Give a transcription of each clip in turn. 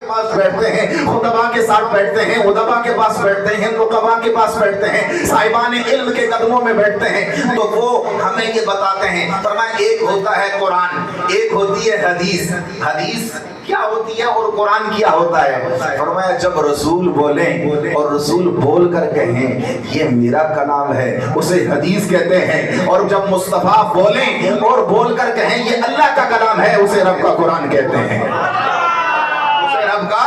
پاس بیٹھتے ہیں، خطباء کے ساتھ بیٹھتے ہیں، ادباء کے پاس بیٹھتے ہیں، نقباء کے پاس بیٹھتے ہیں، صاحبان علم کے قدموں میں بیٹھتے ہیں، تو وہ ہمیں یہ بتاتے ہیں، فرمایا ایک ہوتا ہے قرآن، ایک ہوتی ہے حدیث۔ حدیث کیا ہوتی ہے اور قرآن کیا ہوتا ہے؟ فرمایا جب رسول بولیں اور رسول بول کر کہیں یہ میرا کلام ہے اسے حدیث کہتے ہیں، اور جب مصطفیٰ بولیں اور بول کر کہیں یہ اللہ کا کلام ہے اسے رب کا قرآن کہتے ہیں، اسے رب کا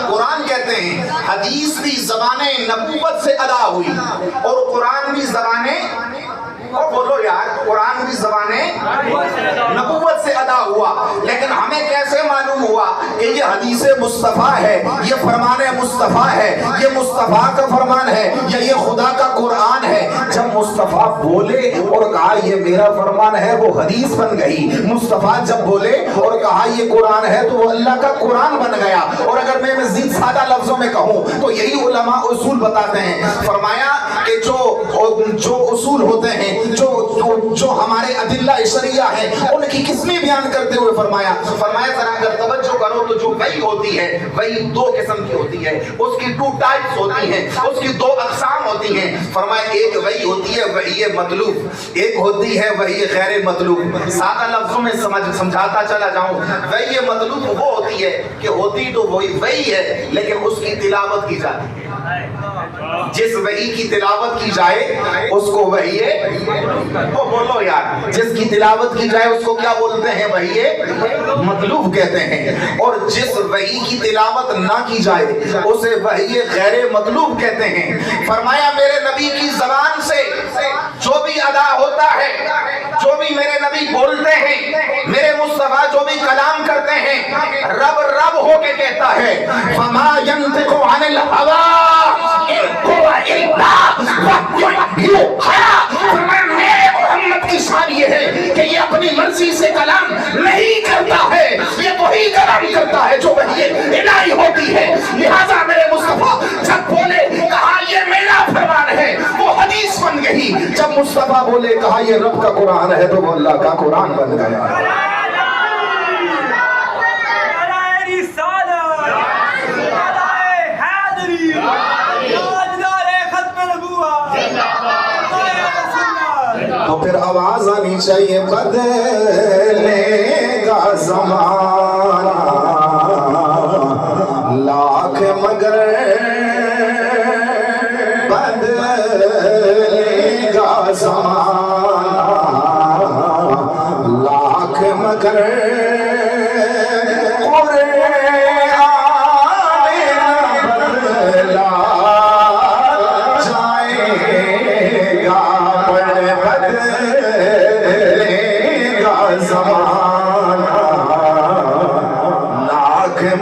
قرآن کہتے ہیں۔ حدیث بھی زبان نبوت سے ادا ہوئی اور قرآن بھی زبان، اور بولو یار، قرآن بھی زبان نبوت سے ادا ہوا، لیکن ہمیں کیسے معلوم ہوا کہ یہ حدیث مصطفیٰ ہے، یہ فرمان مصطفیٰ ہے، یہ مصطفیٰ کا فرمان ہے یا یہ خدا کا قرآن ہے؟ جب مصطفیٰ بولے اور کہا یہ میرا فرمان ہے وہ حدیث بن گئی، مصطفیٰ جب بولے اور کہا یہ قرآن ہے تو وہ اللہ کا قرآن بن گیا۔ اور اگر میں مزید سادہ لفظوں میں کہوں تو یہی علماء اصول بتاتے ہیں، فرمایا کہ جو اصول ہوتے ہیں، جو ہمارے ادلہ شرعیہ ہیں ان کی قسمیں بیان کرتے ہوئے فرمایا ذرا اگر توجہ کرو تو جو وحی ہوتی ہے وحی دو قسم کی ہوتی ہے، اس کی 2 ٹائپس ہوتی ہیں، اس کی 2 اقسام ہوتی ہیں۔ فرمایا ایک وحی ہوتی ہے وحی مطلوب، ایک ہوتی ہے وحی غیر مطلوب۔ سادہ لفظوں میں سمجھاتا چلا جاؤں، وحی مطلوب وہ ہوتی ہے کہ ہوتی تو وہی وحی ہے لیکن اس کی تلاوت کی جاتی ہے، جس وحی کی تلاوت کی جائے اس کو وحی، وہ بولو یار، جس کی تلاوت کی جائے اس کو کیا بولتے ہیں؟ وحی مطلوب کہتے ہیں، اور جس وحی کی تلاوت نہ کی جائے اسے وحی غیر مطلوب کہتے ہیں۔ فرمایا میرے نبی کی زبان سے جو بھی ادا ہوتا ہے، جو بھی میرے نبی بولتے ہیں، میرے مصطفیٰ جو بھی کلام کرتے ہیں، رب رب ہو کے کہتا ہے، فما ينطق عن الهوى ان هو الا وحی یوحی۔ میرے محمد کی شان یہ ہے کہ یہ اپنی مرضی سے کلام نہیں کرتا ہے، یہ وہی کلام کرتا ہے جو وحی الہی ہوتی ہے۔ لہذا میرے مصطفیٰ جب بولے کہا یہ میرا فرمان ہے وہ حدیث بن گئی، جب مصطفیٰ بولے کہا یہ رب کا قرآن ہے تو وہ اللہ کا قرآن بن گیا۔ تو پھر آواز آنی چاہیے بدلے گا زمانہ لاکھ مگر بدلے گا زمانہ لاکھ مگر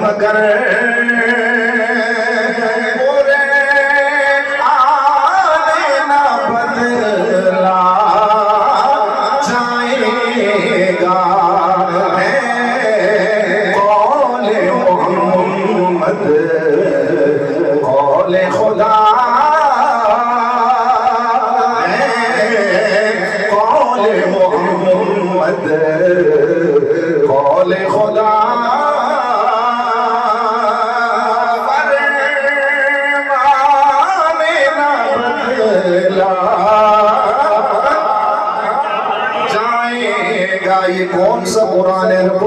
مگر پورے آنے نہ بدلا جائے گا، قول محمد قول خدا، قول محمد قول خدا